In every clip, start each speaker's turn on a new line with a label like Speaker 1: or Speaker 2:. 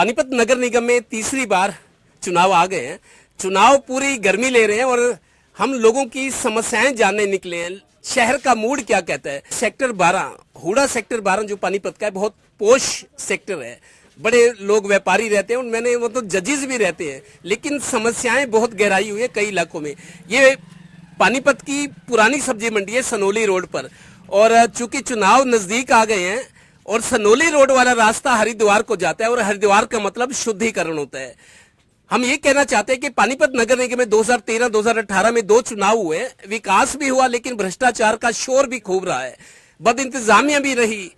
Speaker 1: पानीपत नगर निगम में तीसरी बार चुनाव आ गए हैं। चुनाव पूरी गर्मी ले रहे हैं और हम लोगों की समस्याएं जानने निकले हैं। शहर का मूड क्या कहता है। सेक्टर 12 हुड़ा सेक्टर 12 जो पानीपत का है, बहुत पोश सेक्टर है। बड़े लोग व्यापारी रहते हैं, उनमें वो तो जजेस भी रहते हैं, लेकिन समस्याएं बहुत गहराई हुई है कई इलाकों में। ये पानीपत की पुरानी सब्जी मंडी है सनोली रोड पर, और चूंकि चुनाव नजदीक आ गए हैं और सनोली रोड वाला रास्ता हरिद्वार को जाता है, और हरिद्वार का मतलब शुद्धिकरण होता है। हम ये कहना चाहते हैं कि पानीपत नगर निगम में 2013-2018 में 2 चुनाव हुए, विकास भी हुआ लेकिन भ्रष्टाचार का शोर भी खूब रहा है, बदइंतजामिया भी रही।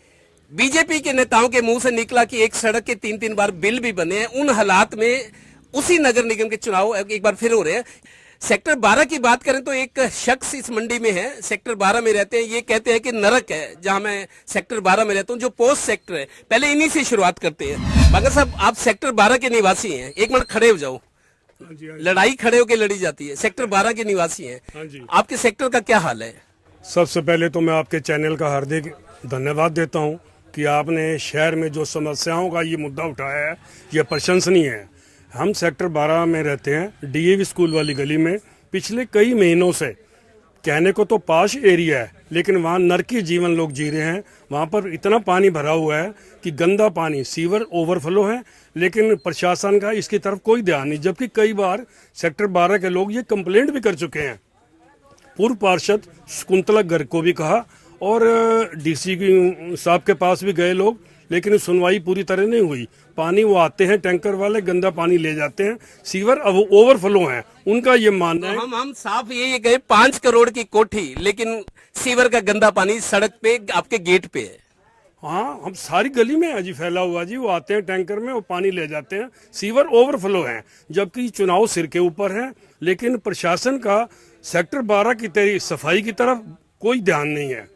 Speaker 1: बीजेपी के नेताओं के मुंह से निकला कि एक सड़क के 3-3 बार बिल भी बने हैं। उन हालात में उसी नगर निगम के चुनाव एक बार फिर हो रहे हैं। सेक्टर 12 की बात करें तो एक शख्स इस मंडी में है, सेक्टर 12 में रहते हैं। ये कहते हैं कि नरक है जहां मैं सेक्टर 12 में रहता हूं, जो पोस्ट सेक्टर है। पहले इन्हीं से शुरुआत करते हैं। बागर साहब, आप सेक्टर 12 के निवासी हैं, एक मिनट खड़े हो जाओ। लड़ाई खड़े होकर लड़ी जाती है। सेक्टर 12 के निवासी हैं, आपके सेक्टर का क्या हाल है?
Speaker 2: सबसे पहले तो मैं आपके चैनल का हार्दिक धन्यवाद देता हूं कि आपने शहर में जो समस्याओं का ये मुद्दा उठाया है, ये प्रशंसनीय है। हम सेक्टर 12 में रहते हैं, डीएवी स्कूल वाली गली में। पिछले कई महीनों से, कहने को तो पाश एरिया है, लेकिन वहाँ नरकी जीवन लोग जी रहे हैं। वहाँ पर इतना पानी भरा हुआ है कि गंदा पानी, सीवर ओवरफ्लो है, लेकिन प्रशासन का इसकी तरफ कोई ध्यान नहीं। जबकि कई बार सेक्टर 12 के लोग ये कंप्लेंट भी कर चुके हैं। पूर्व पार्षद शकुंतला गर्ग को भी कहा और डीसी साहब के पास भी गए लोग, लेकिन सुनवाई पूरी तरह नहीं हुई। पानी वो आते हैं टैंकर वाले, गंदा पानी ले जाते हैं, सीवर अब ओवरफ्लो हैं। उनका ये मानना है।
Speaker 1: हम साफ ये कहे 5 करोड़ की कोठी, लेकिन सीवर का गंदा पानी सड़क पे आपके गेट पे है।
Speaker 2: हाँ, हम सारी गली में अजी फैला हुआ जी। वो आते हैं टैंकर में, वो पानी ले जाते हैं, सीवर ओवरफ्लो हैं। जबकि चुनाव सिर के ऊपर है, लेकिन प्रशासन का सेक्टर 12 की तेरी सफाई की तरफ कोई ध्यान नहीं है।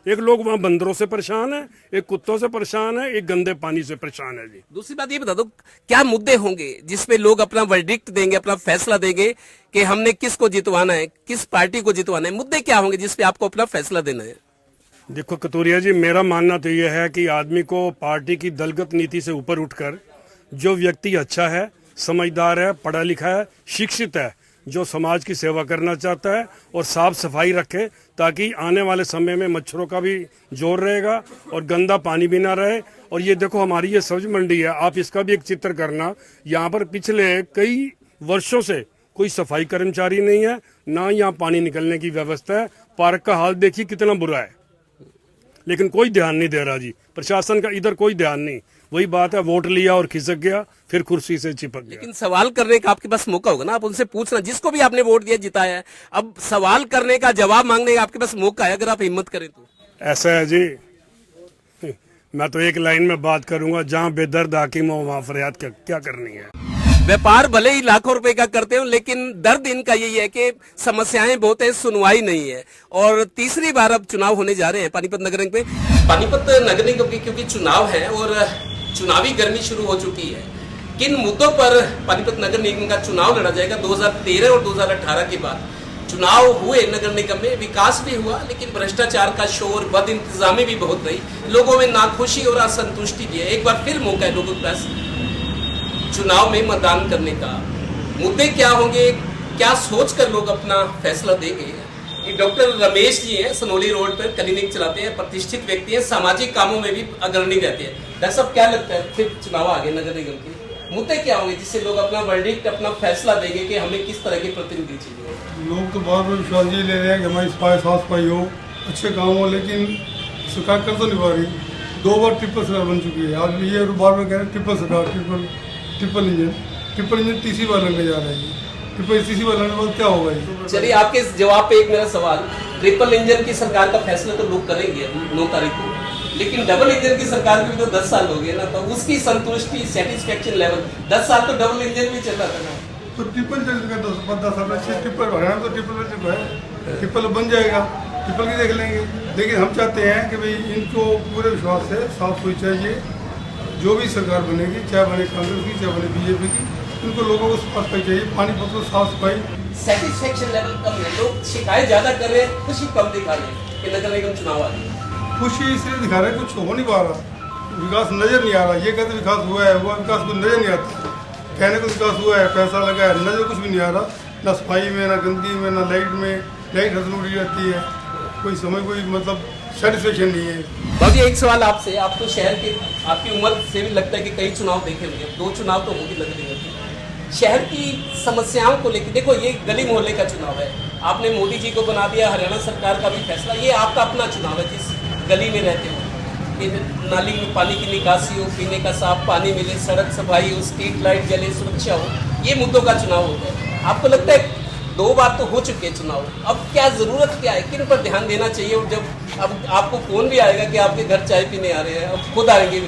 Speaker 2: एक लोग वहाँ बंदरों से परेशान है, एक कुत्तों से परेशान है, एक गंदे पानी से परेशान है जी।
Speaker 1: दूसरी बात ये बता दो, क्या मुद्दे होंगे जिसपे लोग अपना वर्डिक्ट देंगे, अपना फैसला देंगे कि हमने किसको जितवाना है, किस पार्टी को जितवाना है? मुद्दे क्या होंगे जिसपे आपको अपना फैसला देना है?
Speaker 2: देखो कतूरिया जी, मेरा मानना तो यह है कि आदमी को पार्टी की दलगत नीति से ऊपर उठकर, जो व्यक्ति अच्छा है, समझदार है, पढ़ा लिखा है, शिक्षित है, जो समाज की सेवा करना चाहता है और साफ सफाई रखे, ताकि आने वाले समय में मच्छरों का भी जोर रहेगा और गंदा पानी भी ना रहे। और ये देखो, हमारी ये सब्जी मंडी है, आप इसका भी एक चित्र करना। यहाँ पर पिछले कई वर्षों से कोई सफाई कर्मचारी नहीं है, ना यहाँ पानी निकलने की व्यवस्था है। पार्क का हाल देखिए कितना बुरा है, लेकिन कोई ध्यान नहीं दे रहा जी। प्रशासन का इधर कोई ध्यान नहीं। वही बात है, वोट लिया और खिसक गया, फिर कुर्सी से चिपक गया।
Speaker 1: लेकिन सवाल करने का आपके पास मौका होगा ना, आप उनसे पूछना, जिसको भी आपने वोट दिया जिताया है। अब सवाल करने का, जवाब मांगने का आपके पास मौका है, अगर आप हिम्मत करें तो।
Speaker 2: ऐसा है जी, मैं तो एक लाइन में बात करूंगा, जहां बेदर्द हाकिम हो वहां फरियाद क्या करनी है।
Speaker 1: व्यापार भले ही लाखों रुपए का करते हो, लेकिन दर्द इनका यही है कि समस्याएं बहुत है, सुनवाई नहीं है। और तीसरी बार अब चुनाव होने जा रहे हैं पानीपत नगर निगम में। पानीपत नगर निगम की क्योंकि चुनाव है और चुनावी गर्मी शुरू हो चुकी है। किन मुद्दों पर पानीपत नगर निगम का चुनाव लड़ा जाएगा? 2013 और 2018 के बाद चुनाव हुए नगर निगम में, विकास भी हुआ, लेकिन भ्रष्टाचार का शोर, बदइंतजामी भी बहुत रही, लोगों में नाखुशी और असंतुष्टि भी है। एक बार फिर मौका है लोगों के पास चुनाव में मतदान करने का। मुद्दे क्या होंगे, क्या सोचकर लोग अपना फैसला देंगे? डॉक्टर रमेश जी हैं, सनोली रोड पर क्लिनिक चलाते हैं, प्रतिष्ठित व्यक्ति हैं, सामाजिक कामों में भी अग्रणी रहते हैं। डॉक्टर साहब, क्या लगता है फिर चुनाव आगे नगर निगम के मुद्दे क्या होंगे जिससे लोग अपना वर्डिक्ट, अपना फैसला देंगे कि हमें किस तरह के प्रतिनिधि चाहिए?
Speaker 3: लोग तो बार बार विश्वास ये ले रहे हैं कि हमारी साफ सफाई हो, अच्छे काम हो, लेकिन सरकार कर तो नहीं पा रही। 2 बार ट्रिपल सरकार बन चुकी है। आज ये बार बार कह रहे हैं ट्रिपल सरकार, ट्रिपल इंजन तीसरी बार लगने जा रहा है। ट्रिपल तीसरी बार लगने के बाद क्या होगा?
Speaker 1: चलिए, आपके इस जवाब पे एक मेरा सवाल, ट्रिपल इंजन की सरकार का फैसला तो लोग करेंगे 9 तारीख को, लेकिन डबल इंजन की सरकार भी तो 10 साल हो गए ना, तो उसकी संतुष्टि, सेटिस्फेक्शन लेवल, 10 साल तो डबल इंजन भी चला था ना।
Speaker 3: तो ट्रिपल चल का 10 साल से ट्रिपल हरियाणा तो ट्रिपल है, ट्रिपल बन जाएगा, ट्रिपल की देख लेंगे। लेकिन हम चाहते हैं कि भाई इनको पूरे विश्वास से साफ सुई चाहिए। जो भी सरकार बनेगी, चाहे बने कांग्रेस की, चाहे बने बीजेपी की, उनको लोगों को साफ सफाई चाहिए, पानी पत्तों साफ सफाई।
Speaker 1: सेटिस्फेक्शन लेवल कम है, लोग शिकायत ज्यादा कर रहे हैं, खुशी कम दिखा रहे हैं कि नगर निगम चुनाव आ रही है।
Speaker 3: खुशी इसलिए दिखा रहे हैं, कुछ हो नहीं पा रहा। विकास नजर नहीं आ रहा। ये कहते विकास हुआ है, वो विकास को नजर नहीं आता। कहने को विकास हुआ है, पैसा लगा है, नजर कुछ भी नहीं आ रहा। ना सफाई में, ना गंदगी में, ना लाइट में। लाइट हर उड़ी रहती है, कोई समय कोई मतलब सेटिस्फेक्शन नहीं है।
Speaker 1: बाबू जी, एक सवाल आपसे, आप तो शहर के, आपकी उम्र से भी लगता है कि कई चुनाव देखे होंगे, 2 चुनाव तो होगी लग रही है। शहर की समस्याओं को लेकर, देखो ये गली मोहल्ले का चुनाव है, आपने मोदी जी को बना दिया, हरियाणा सरकार का भी फैसला, ये आपका अपना चुनाव है जिस गली में रहते हो, कि नाली में पानी की निकासी हो, पीने का साफ पानी मिले, सड़क सफाई हो, स्ट्रीट लाइट जले, सुरक्षा हो, ये मुद्दों का चुनाव होता है। आपको लगता है 2 बार तो हो चुके हैं चुनाव, अब क्या जरूरत क्या है, किन पर ध्यान देना चाहिए? और जब अब आपको फोन भी आएगा कि आपके घर चाय पीने आ रहे हैं, अब खुद आएंगे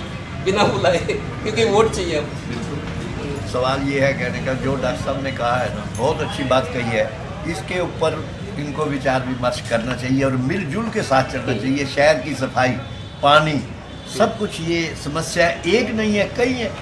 Speaker 1: बिना बुलाए, क्योंकि वोट चाहिए अब।
Speaker 4: सवाल ये है कहने का, जो डॉक्टर साहब ने कहा है ना, बहुत अच्छी बात कही है। इसके ऊपर इनको विचार विमर्श करना चाहिए और मिलजुल के साथ चलना चाहिए। शहर की सफाई, पानी, सब कुछ, ये समस्या एक नहीं है, कई है।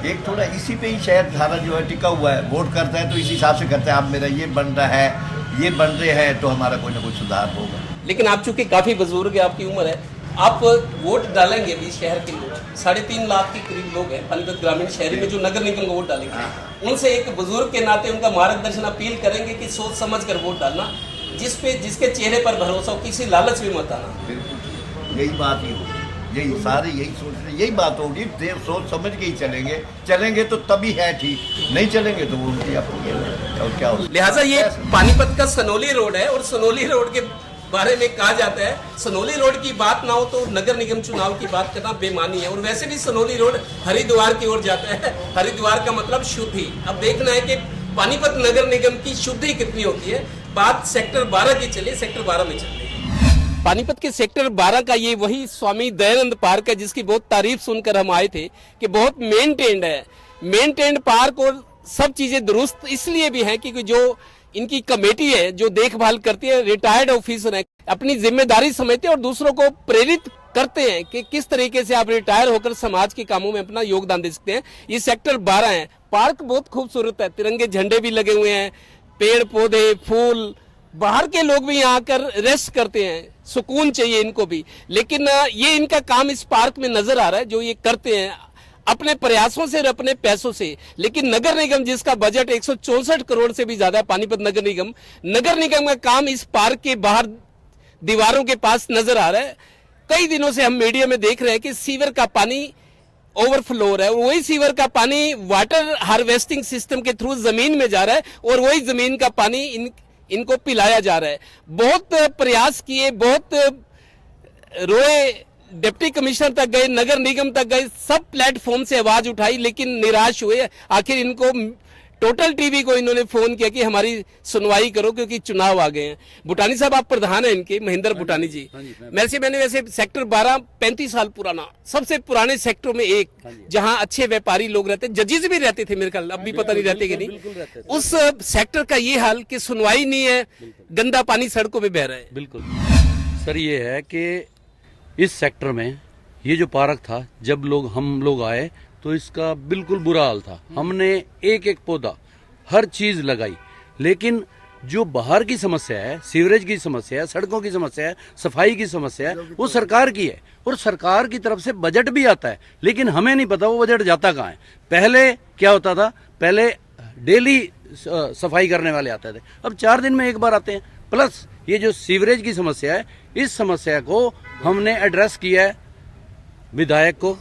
Speaker 4: एक थोड़ा इसी पे ही शहर धारा जो है टिका हुआ है। वोट करता है तो इसी हिसाब से करता है, आप मेरा ये बन रहा है, ये बन रहे हैं, तो हमारा कोई ना कोई सुधार होगा।
Speaker 1: लेकिन आप चूंकि काफी बुजुर्ग है, आपकी उम्र है, आप वोट डालेंगे भी? शहर के लोग 3.5 लाख के करीब लोग हैं पानीपत ग्रामीण शहरी में जो नगर निगम को वोट डालेंगे, उनसे एक बुजुर्ग के नाते उनका मार्गदर्शन अपील करेंगे कि सोच समझ कर वोट डालना, जिसके चेहरे पर भरोसा हो, किसी लालच में मत आना।
Speaker 4: बिल्कुल यही बात ही होगी, यही सारे यही सोच रहे, यही बात होगी। देव सोच समझ के ही चलेंगे तो तभी है ठीक, नहीं चलेंगे तो वो उनकी अपनी है। और क्या हो,
Speaker 1: लिहाजा ये पानीपत का सनोली रोड है, और सनोली रोड के बारे में कहा जाता है, सनोली रोड की बात ना हो तो नगर निगम चुनाव की बात करना बेमानी है। और वैसे भी सनोली रोड हरिद्वार की ओर जाता है, हरिद्वार का मतलब शुद्धि। अब देखना है कि पानीपत नगर निगम की शुद्धि कितनी होती है। बात सेक्टर 12 की चलिए, सेक्टर 12 में चल रही है। पानीपत के सेक्टर 12 का ये वही स्वामी दयानंद पार्क है जिसकी बहुत तारीफ सुनकर हम आए थे कि बहुत मेंटेन्ड है। मेंटेन्ड पार्क और सब चीजें दुरुस्त इसलिए भी है क्योंकि जो इनकी कमेटी है जो देखभाल करती है, रिटायर्ड ऑफिसर है, अपनी जिम्मेदारी समझते हैं और दूसरों को प्रेरित करते हैं कि किस तरीके से आप रिटायर होकर समाज के कामों में अपना योगदान दे सकते हैं। ये सेक्टर 12 है। पार्क बहुत खूबसूरत है, तिरंगे झंडे भी लगे हुए हैं, पेड़ पौधे, फूल, बाहर के लोग भी यहाँ आकर रेस्ट करते हैं, सुकून चाहिए इनको भी। लेकिन ये इनका काम इस पार्क में नजर आ रहा है जो ये करते हैं अपने प्रयासों से और अपने पैसों से। लेकिन नगर निगम जिसका बजट 164 करोड़ से भी ज्यादा है, पानीपत नगर निगम का काम इस पार्क के बाहर दीवारों के पास नजर आ रहा है। कई दिनों से हम मीडिया में देख रहे हैं कि सीवर का पानी ओवरफ्लो हो रहा है, वही सीवर का पानी वाटर हार्वेस्टिंग सिस्टम के थ्रू जमीन में जा रहा है और वही जमीन का पानी इनको पिलाया जा रहा है। बहुत प्रयास किए, बहुत रोए, डिप्टी कमिश्नर तक गए, नगर निगम तक गए, सब प्लेटफॉर्म से आवाज उठाई लेकिन निराश हुए। आखिर इनको टोटल टीवी को इन्होंने फोन किया कि हमारी सुनवाई करो क्योंकि चुनाव आ गए हैं। भूटानी साहब आप प्रधान हैं इनके, महेंद्र भूटानी जी। मैंने वैसे सेक्टर 12 35 साल पुराना, सबसे पुराने सेक्टरों में एक, जहां अच्छे व्यापारी लोग रहते, जजेस भी रहते थे मेरे ख्याल, अब भी पता नहीं रहते कि नहीं। उस सेक्टर का ये हाल कि सुनवाई नहीं है, गंदा पानी सड़कों में बह रहा है।
Speaker 5: बिल्कुल सर, ये है कि इस सेक्टर में ये जो पार्क था, जब हम लोग आए तो इसका बिल्कुल बुरा हाल था। हमने एक एक पौधा, हर चीज लगाई, लेकिन जो बाहर की समस्या है, सीवरेज की समस्या है, सड़कों की समस्या है, सफाई की समस्या है, वो सरकार की है और सरकार की तरफ से बजट भी आता है, लेकिन हमें नहीं पता वो बजट जाता कहाँ है। पहले क्या होता था, पहले डेली सफाई करने वाले आते थे, अब 4 दिन में एक बार आते हैं। प्लस ये जो सीवरेज की समस्या है, इस समस्या को हमने एड्रेस किया है विधायक को,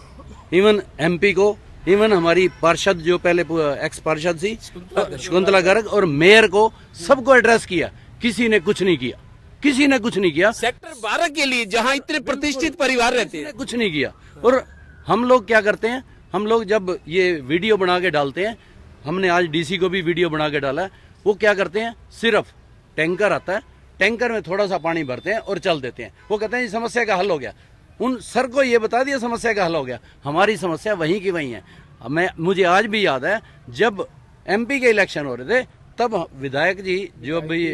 Speaker 5: इवन एमपी को, इवन हमारी पार्षद जो पहले एक्स पार्षद थी शकुंतला गर्ग, और मेयर को, सबको एड्रेस किया। किसी ने कुछ नहीं किया।
Speaker 1: सेक्टर 12 के लिए जहां इतने प्रतिष्ठित परिवार रहते हैं,
Speaker 5: कुछ नहीं किया। और हम लोग क्या करते हैं, हम लोग जब ये वीडियो बना के डालते हैं, हमने आज डीसी को भी वीडियो बना के डाला है, वो क्या करते हैं, सिर्फ टैंकर आता है, टैंकर में थोड़ा सा पानी भरते हैं और चल देते हैं। वो कहते हैं समस्या का हल हो गया। उन सर को ये बता दिया समस्या का हल हो गया। हमारी समस्या वहीं की वहीं है। मुझे आज भी याद है जब एमपी के इलेक्शन हो रहे थे, तब विधायक जी जो भी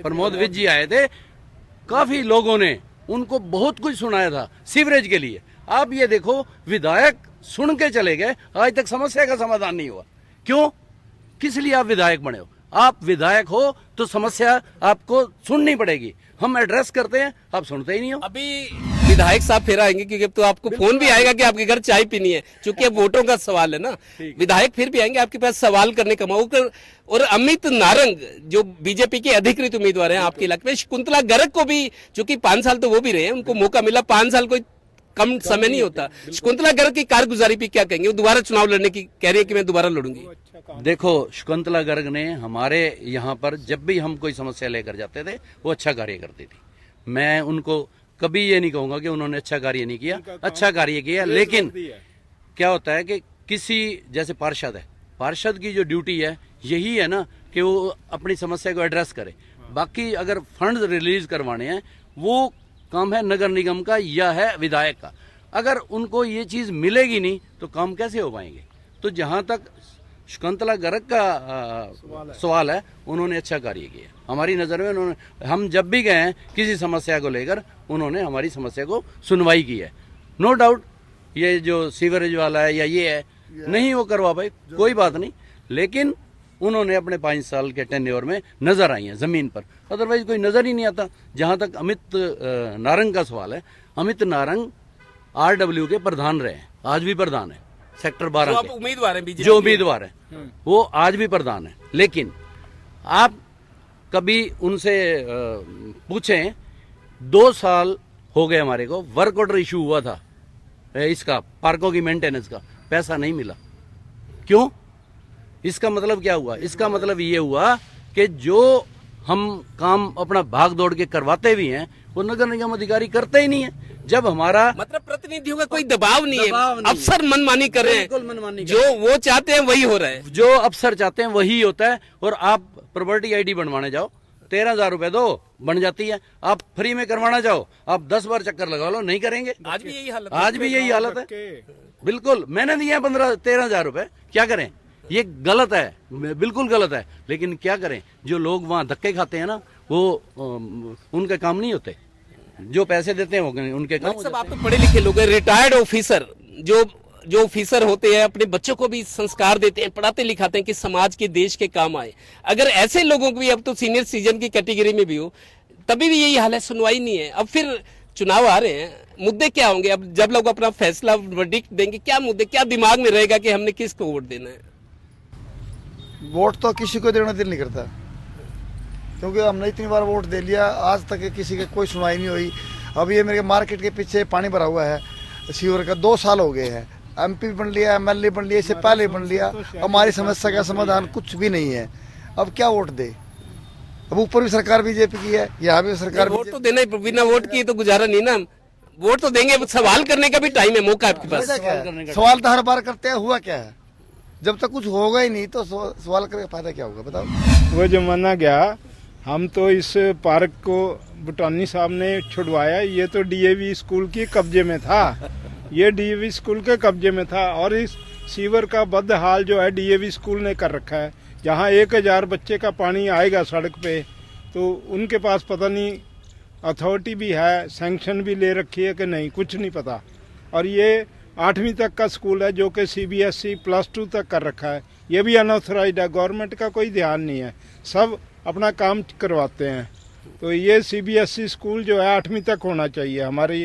Speaker 5: प्रमोद विज जी आए थे, काफी लोगों ने उनको बहुत कुछ सुनाया था सीवरेज के लिए। आप ये देखो, विधायक सुन के चले गए, आज तक समस्या का समाधान नहीं हुआ। क्यों? किस लिए आप विधायक बने हो? आप विधायक हो तो समस्या आपको सुननी पड़ेगी। हम एड्रेस करते हैं, आप सुनते ही नहीं हो।
Speaker 1: अभी विधायक साहब फिर आएंगे क्योंकि अब तो आपको फोन भी आएगा कि आपके घर चाय पीनी है, क्योंकि अब वोटों का सवाल है ना। विधायक फिर भी आएंगे आपके पास सवाल करने का मौका। और अमित नारंग जो बीजेपी के अधिकृत उम्मीदवार हैं आपके इलाके में, शकुंतला गर्ग को भी, चूंकि 5 साल तो वो भी रहे हैं, उनको मौका मिला। 5 साल कोई कम समय नहीं होता। शकुंतला गर्ग की कारगुजारी पे क्या कहेंगे? वो दोबारा चुनाव लड़ने की कह रही है कि मैं दोबारा लड़ूंगी।
Speaker 5: देखो, शकुंतला गर्ग ने हमारे यहाँ पर जब भी हम कोई समस्या लेकर जाते थे वो अच्छा कार्य करती थी। मैं उनको कभी ये नहीं कहूंगा कि उन्होंने अच्छा कार्य नहीं किया, अच्छा कार्य किया। लेकिन क्या होता है कि किसी जैसे पार्षद है, पार्षद की जो ड्यूटी है यही है ना कि वो अपनी समस्या को एड्रेस करे। बाकी अगर फंड रिलीज करवाने हैं वो काम है नगर निगम का या है विधायक का। अगर उनको ये चीज मिलेगी नहीं तो काम कैसे हो पाएंगे? तो जहां तक शकुंतला गर्ग का सवाल है, उन्होंने अच्छा कार्य किया हमारी नज़र में। उन्होंने, हम जब भी गए हैं किसी समस्या को लेकर, उन्होंने हमारी समस्या को सुनवाई की है। नो डाउट ये जो सीवरेज वाला है या ये है, नहीं वो करवा पाए, कोई बात नहीं, लेकिन उन्होंने अपने 5 साल के टेन्योर में नजर आई हैं जमीन पर, अदरवाइज कोई नजर ही नहीं आता। जहां तक अमित नारंग का सवाल है, अमित नारंग RW के प्रधान रहे हैं, आज भी प्रधान है सेक्टर 12 के,
Speaker 1: उम्मीदवार हैं बीजेपी,
Speaker 5: जो उम्मीदवार है वो आज भी प्रधान है। लेकिन आप कभी उनसे पूछें, 2 साल हो गए हमारे को, वर्क ऑर्डर इशू हुआ था इसका पार्कों की मेंटेनेंस का, पैसा नहीं मिला। क्यों? इसका मतलब क्या हुआ? इसका मतलब ये हुआ कि जो हम काम अपना भाग दौड़ के करवाते भी हैं वो नगर निगम अधिकारी करते ही नहीं है। जब हमारा
Speaker 1: मतलब प्रतिनिधियों का कोई दबाव नहीं है, अफसर मनमानी कर रहे
Speaker 5: बिल्कुल
Speaker 1: हैं,
Speaker 5: मनमानी कर
Speaker 1: जो वो चाहते हैं वही हो रहा है,
Speaker 5: जो अफसर चाहते हैं वही होता है। और आप प्रॉपर्टी ID बनवाने जाओ, 13,000 रुपए दो, बन जाती है। आप फ्री में करवाना चाहो, आप 10 बार चक्कर लगा लो, नहीं करेंगे।
Speaker 1: आज भी यही हालत
Speaker 5: आज भी यही हालत है। बिल्कुल, मैंने दिए हैं 13,000 रुपए, क्या करें? ये गलत है, बिल्कुल गलत है। लेकिन क्या करें, जो लोग वहाँ धक्के खाते हैं ना, वो उनके काम नहीं होते। जो पैसे देते हैं वो उनके काम।
Speaker 1: सब आप तो पढ़े लिखे लोग हैं, रिटायर्ड ऑफिसर जो ऑफिसर होते हैं अपने बच्चों को भी संस्कार देते हैं, पढ़ाते लिखाते हैं कि समाज के देश के काम आए। अगर ऐसे लोगों को भी, अब तो सीनियर सिटीजन की कैटेगरी में भी हो, तभी भी यही हाल है, सुनवाई नहीं है। अब फिर चुनाव आ रहे हैं, मुद्दे क्या होंगे? अब जब लोग अपना फैसला वर्डिक्ट देंगे, क्या मुद्दे, क्या दिमाग में रहेगा कि हमने किसको वोट देना है?
Speaker 6: वोट तो किसी को देना दिल नहीं करता, क्योंकि हमने इतनी बार वोट दे लिया, आज तक किसी की कोई सुनवाई नहीं हुई। अब ये मेरे मार्केट के पीछे पानी भरा हुआ है सीवर का, 2 साल हो गए हैं। MP बन लिया, MLA बन लिया, इससे पहले बन लिया, हमारी समस्या का समाधान कुछ भी नहीं है। अब क्या वोट दे? अब ऊपर भी सरकार बीजेपी की है, यहाँ भी सरकार
Speaker 1: वोट तो देना ही, बिना वोट की तो गुजारा नहीं ना। वोट तो देंगे, सवाल करने का भी टाइम है, मौका आपके पास।
Speaker 6: सवाल तो हर बार करते हैं, हुआ क्या है? जब तक कुछ होगा ही नहीं तो सवाल करके फायदा क्या होगा, बताओ।
Speaker 7: वो जमाना गया, हम तो इस पार्क को बुटानी साहब ने छुड़वाया। ये तो DAV स्कूल के कब्जे में था, ये DAV स्कूल के कब्जे में था। और इस सीवर का बद हाल जो है DAV स्कूल ने कर रखा है। जहाँ 1000 बच्चे का पानी आएगा सड़क पे, तो उनके पास पता नहीं अथॉरिटी भी है, सैंक्शन भी ले रखी है कि नहीं, कुछ नहीं पता। और ये 8वीं तक का स्कूल है जो कि CBSE +2 तक कर रखा है, ये भी अनऑथराइज्ड है। गवर्नमेंट का कोई ध्यान नहीं है, सब अपना काम करवाते हैं। तो ये CBSE स्कूल जो है 8वीं तक होना चाहिए। हमारी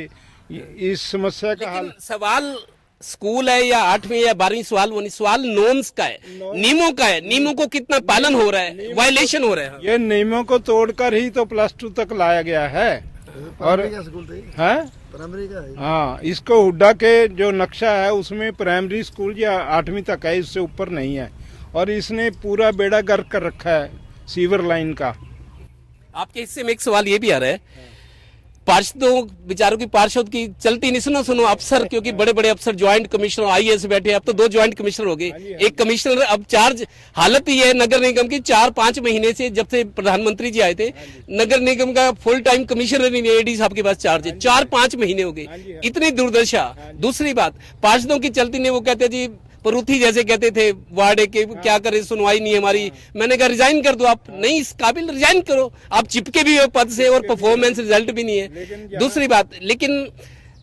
Speaker 7: इस समस्या का हल,
Speaker 1: सवाल स्कूल है या 8वीं या 12वीं, सवाल वो नहीं, सवाल नॉर्म्स का है, नियमों का है। नियमों को कितना पालन हो रहा है, वायलेशन हो रहा है।
Speaker 7: ये नियमों को तोड़कर ही तो +2 तक लाया गया है। और है हाँ, इसको हुड्डा के जो नक्शा है उसमें प्राइमरी स्कूल या 8वीं तक है, इससे ऊपर नहीं है। और इसने पूरा बेड़ा गर्क कर रखा है सीवर लाइन का।
Speaker 1: आपके हिस्से में एक सवाल ये भी आ रहा है, पार्षदों बेचारों की पार्षद की चलती नहीं, सुनो अफसर, क्योंकि बड़े बड़े अफसर ज्वाइंट कमिश्नर IAS बैठे हैं, अब तो 2 ज्वाइंट कमिश्नर हो गए, एक कमिश्नर अब चार्ज। हालत ही है नगर निगम की, 4-5 महीने से, जब से प्रधानमंत्री जी आए थे, नगर निगम का फुल टाइम कमिश्नर नहीं है, AD साहब के पास चार्ज है। 4-5 महीने हो गए, इतनी दुर्दशा। दूसरी बात, पार्षदों की चलती नहीं, वो कहते जी परूथी जैसे कहते थे वार्ड के, क्या करे, सुनवाई नहीं हमारी। मैंने कहा रिजाइन कर दो, आप नहीं इस काबिल, रिजाइन करो। आप चिपके भी हो पद से और परफॉर्मेंस रिजल्ट भी नहीं है। दूसरी बात, लेकिन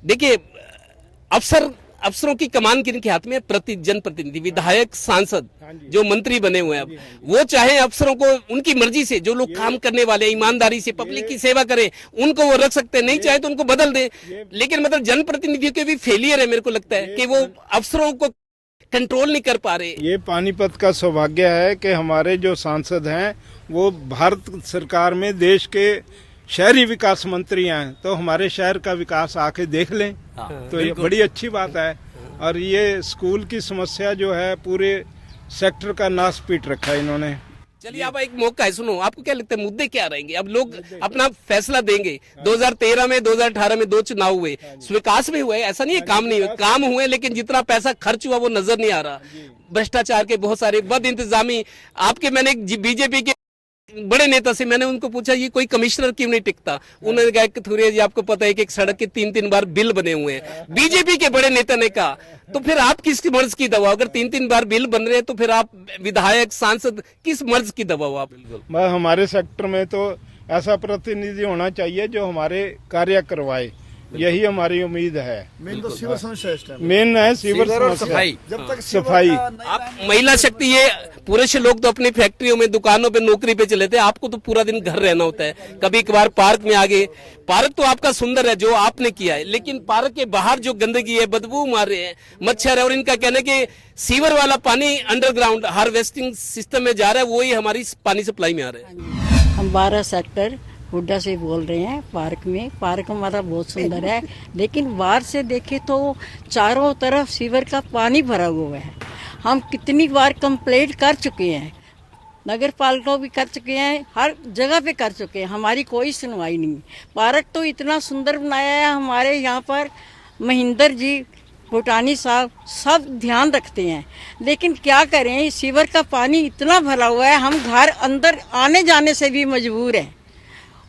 Speaker 1: देखिए अफसर अफसरों की कमान किनके हाथ में है? जनप्रतिनिधि, विधायक, सांसद, जो मंत्री बने हुए हैं अब, वो चाहे अफसरों को उनकी मर्जी से, जो लोग काम करने वाले ईमानदारी से पब्लिक की सेवा करें, उनको वो रख सकते हैं, नहीं चाहे तो उनको बदल दें। लेकिन मतलब जनप्रतिनिधियों के भी फेलियर है, मेरे को लगता है कि वो अफसरों को कंट्रोल नहीं कर पा रहे।
Speaker 7: ये पानीपत का सौभाग्य है कि हमारे जो सांसद हैं वो भारत सरकार में देश के शहरी विकास मंत्री हैं, तो हमारे शहर का विकास आके देख लें। तो ये बड़ी अच्छी बात है। और ये स्कूल की समस्या जो है पूरे सेक्टर का नाश पीट रखा है इन्होंने।
Speaker 1: चलिए, अब एक मौका है, सुनो, आपको क्या लगता है मुद्दे क्या रहेंगे? अब लोग अपना फैसला देंगे। 2013 में, 2018 में 2 चुनाव हुए, विकास भी हुए, ऐसा नहीं है काम नहीं हुए, काम हुए, लेकिन जितना पैसा खर्च हुआ वो नजर नहीं आ रहा। भ्रष्टाचार के बहुत सारे, बद इंतजामी। आपके, मैंने बीजेपी के बड़े नेता से मैंने उनको पूछा, ये कोई कमिश्नर क्यों नहीं टिकता? उन्होंने कहा कि थोड़ी जी, आपको पता है कि एक सड़क के 3-3 बार बिल बने हुए हैं। बीजेपी के बड़े नेता ने कहा, तो फिर आप किस मर्ज की दबाव? अगर 3-3 बार बिल बन रहे हैं तो फिर आप विधायक, सांसद, किस मर्ज की दबाव आप?
Speaker 7: हमारे सेक्टर में तो ऐसा प्रतिनिधि होना चाहिए जो हमारे कार्य करवाए, यही हमारी उम्मीद है।
Speaker 6: मेन तो सीवर समस्या है,
Speaker 7: मेन है सीवर समस्या,
Speaker 1: सफाई।
Speaker 6: जब तक
Speaker 7: सफाई।
Speaker 1: आप महिला शक्ति, ये पुरुष लोग तो अपनी फैक्ट्रियों में, दुकानों पे नौकरी पे चले थे, आपको तो पूरा दिन घर रहना होता है। कभी कभार पार्क में आ गए। पार्क तो आपका सुंदर है जो आपने किया है, लेकिन पार्क के बाहर जो गंदगी है, बदबू मार रहे हैं, मच्छर है, और इनका कहना है कि सीवर वाला पानी अंडरग्राउंड हार्वेस्टिंग सिस्टम में जा रहा है, वही हमारी पानी सप्लाई में आ रहा है।
Speaker 8: हम 12 सेक्टर हुड्डा से बोल रहे हैं। पार्क हमारा बहुत सुंदर है, लेकिन बाहर से देखे तो चारों तरफ सीवर का पानी भरा हुआ है। हम कितनी बार कंप्लेंट कर चुके हैं, नगर पालिका भी कर चुके हैं, हर जगह पे कर चुके हैं, हमारी कोई सुनवाई नहीं। पार्क तो इतना सुंदर बनाया है, हमारे यहाँ पर महेंद्र जी भूटानी साहब सब ध्यान रखते हैं, लेकिन क्या करें, सीवर का पानी इतना भरा हुआ है, हम घर अंदर आने जाने से भी मजबूर हैं।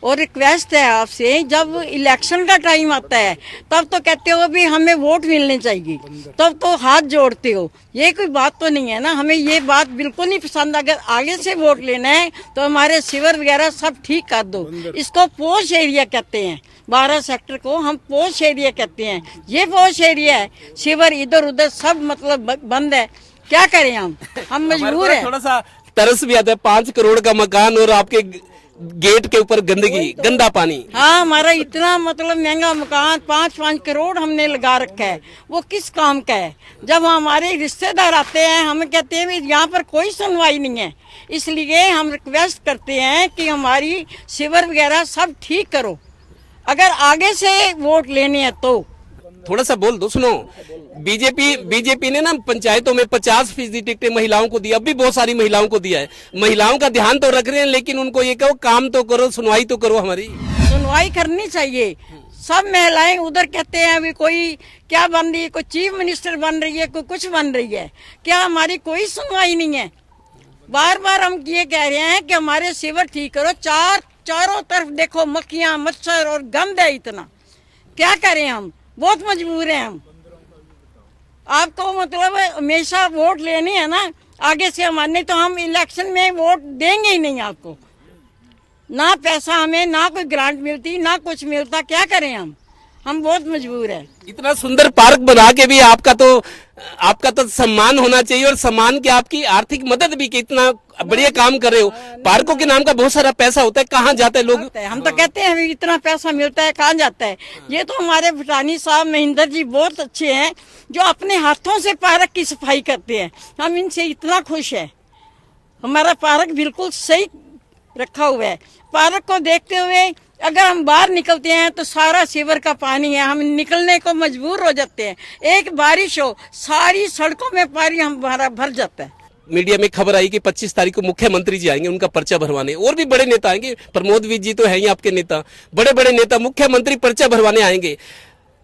Speaker 8: और रिक्वेस्ट है आपसे, जब इलेक्शन का टाइम आता है तब तो कहते हो भी हमें वोट मिलने चाहिए, तब तो हाथ जोड़ते हो। ये कोई बात तो नहीं है ना, हमें ये बात बिल्कुल नहीं पसंद। अगर आगे से वोट लेना है तो हमारे सीवर वगैरह सब ठीक कर दो। इसको पोश एरिया कहते हैं, 12 सेक्टर को हम पोश एरिया कहते हैं। ये पोश एरिया है, सीवर इधर उधर सब मतलब बंद है। क्या करें हम मजबूर हैं।
Speaker 1: थोड़ा सा तरस भी आता है, 5 करोड़ का मकान और आपके गेट के ऊपर गंदगी, गंदा पानी।
Speaker 8: हाँ, हमारा इतना मतलब महंगा मकान 5-5 करोड़ हमने लगा रखा है, वो किस काम का है? जब हमारे रिश्तेदार आते हैं हमें कहते हैं यहाँ पर कोई सुनवाई नहीं है। इसलिए हम रिक्वेस्ट करते हैं कि हमारी सीवर वगैरह सब ठीक करो, अगर आगे से वोट लेने हैं तो।
Speaker 1: थोड़ा सा बोल दो, सुनो, बीजेपी ने ना पंचायतों में 50% टिकटें महिलाओं को दी, अब भी बहुत सारी महिलाओं को दिया है। महिलाओं का ध्यान तो रख रहे हैं, लेकिन उनको ये कहो काम तो करो, सुनवाई तो करो। हमारी
Speaker 8: सुनवाई करनी चाहिए। सब महिलाएं उधर कहते हैं अभी कोई क्या बन रही है, कोई चीफ मिनिस्टर बन रही है, कोई कुछ बन रही है, क्या हमारी कोई सुनवाई नहीं है? बार बार हम ये कह रहे हैं कि हमारे सीवर ठीक करो। चारों तरफ देखो मक्खियां, मच्छर और गंद है इतना, क्या करें हम? बहुत मजबूर हैं हम। आपको मतलब हमेशा वोट लेनी है ना, आगे से हमारे, तो हम इलेक्शन में वोट देंगे ही नहीं आपको। ना पैसा हमें, ना कोई ग्रांट मिलती, ना कुछ मिलता, क्या करें हम बहुत मजबूर है।
Speaker 1: इतना सुंदर पार्क बना के भी आपका तो सम्मान होना चाहिए, और सम्मान की आपकी आर्थिक मदद भी, कि इतना बढ़िया काम कर रहे हो। पार्कों के नाम का बहुत सारा पैसा होता है, कहाँ जाता है लोग?
Speaker 8: हम तो कहते हैं इतना पैसा मिलता है, कहाँ जाता है? ये तो हमारे भूटानी साहब महेंद्र जी बहुत अच्छे हैं, जो अपने हाथों से पार्क की सफाई करते हैं। हम इनसे इतना खुश है। हमारा पार्क बिल्कुल सही रखा हुआ है। पार्क को देखते हुए अगर हम बाहर निकलते हैं तो सारा सीवर का पानी है, हम निकलने को मजबूर हो जाते हैं। एक बारिश हो, सारी सड़कों में पानी हमारा भर जाता है।
Speaker 1: मीडिया में खबर आई कि 25 तारीख को मुख्यमंत्री जी आएंगे उनका पर्चा भरवाने, और भी बड़े नेता आएंगे। प्रमोद विज जी तो है ही आपके नेता, बड़े बड़े नेता, मुख्यमंत्री पर्चा भरवाने आएंगे।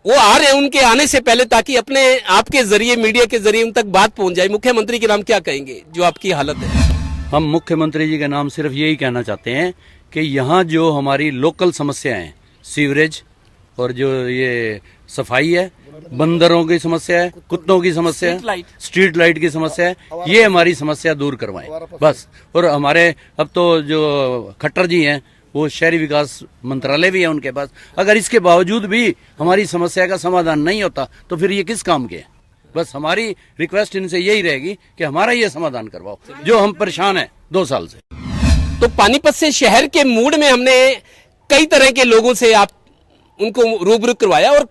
Speaker 1: वो आ रहे हैं, उनके आने से पहले, ताकि अपने आपके जरिए, मीडिया के जरिए उन तक बात पहुंच जाए। मुख्यमंत्री के नाम क्या कहेंगे जो आपकी हालत है?
Speaker 5: हम मुख्यमंत्री जी के नाम सिर्फ यही कहना चाहते हैं कि यहाँ जो हमारी लोकल समस्याएं हैं, सीवरेज और जो ये सफाई है, बंदरों की समस्या है, कुत्तों की समस्या है, स्ट्रीट लाइट की समस्या है, ये हमारी समस्या दूर करवाएं बस। और हमारे अब तो जो खट्टर जी हैं, वो शहरी विकास मंत्रालय भी है उनके पास। अगर इसके बावजूद भी हमारी समस्या का समाधान नहीं होता तो फिर ये किस काम के है? बस हमारी रिक्वेस्ट इनसे यही रहेगी कि हमारा ये समाधान करवाओ, जो हम परेशान हैं 2 साल से।
Speaker 1: तो पानीपत से शहर के मूड में हमने कई तरह के लोगों से आप उनको रूबरू करवाया, और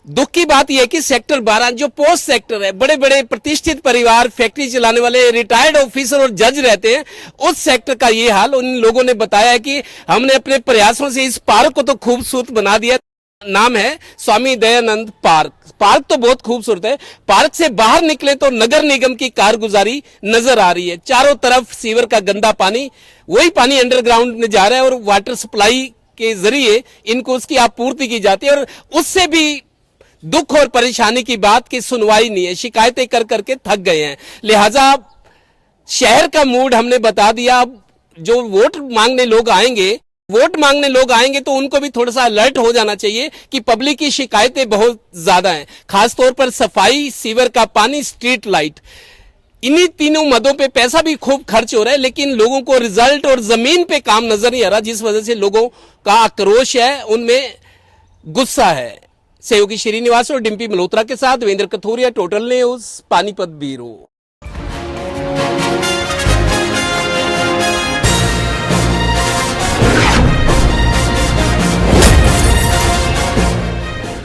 Speaker 1: दुख की बात यह है कि सेक्टर 12 जो पोस्ट सेक्टर है, बड़े बड़े प्रतिष्ठित परिवार, फैक्ट्री चलाने वाले, रिटायर्ड ऑफिसर और जज रहते हैं, उस सेक्टर का ये हाल। उन लोगों ने बताया है कि हमने अपने प्रयासों से इस पार्क को तो खूबसूरत बना दिया। नाम है स्वामी दयानंद पार्क। पार्क तो बहुत खूबसूरत है। पार्क से बाहर निकले तो नगर निगम की कारगुजारी नजर आ रही है। चारों तरफ सीवर का गंदा पानी, वही पानी अंडरग्राउंड में जा रहा है और वाटर सप्लाई के जरिए इनको उसकी आपूर्ति की जाती है, और उससे भी दुख और परेशानी की बात की सुनवाई नहीं है। शिकायतें कर करके थक गए हैं। लिहाजा शहर का मूड हमने बता दिया। अब जो वोट मांगने लोग आएंगे तो उनको भी थोड़ा सा अलर्ट हो जाना चाहिए कि पब्लिक की शिकायतें बहुत ज्यादा हैं, खासतौर पर सफाई, सीवर का पानी, स्ट्रीट लाइट। इन्हीं तीनों मदों पे पैसा भी खूब खर्च हो रहा है, लेकिन लोगों को रिजल्ट और जमीन पे काम नजर नहीं आ रहा, जिस वजह से लोगों का आक्रोश है, उनमें गुस्सा है। सहयोगी श्रीनिवास और डिम्पी मल्होत्रा के साथ Devendra Kathoria, total news, Panipat bureau.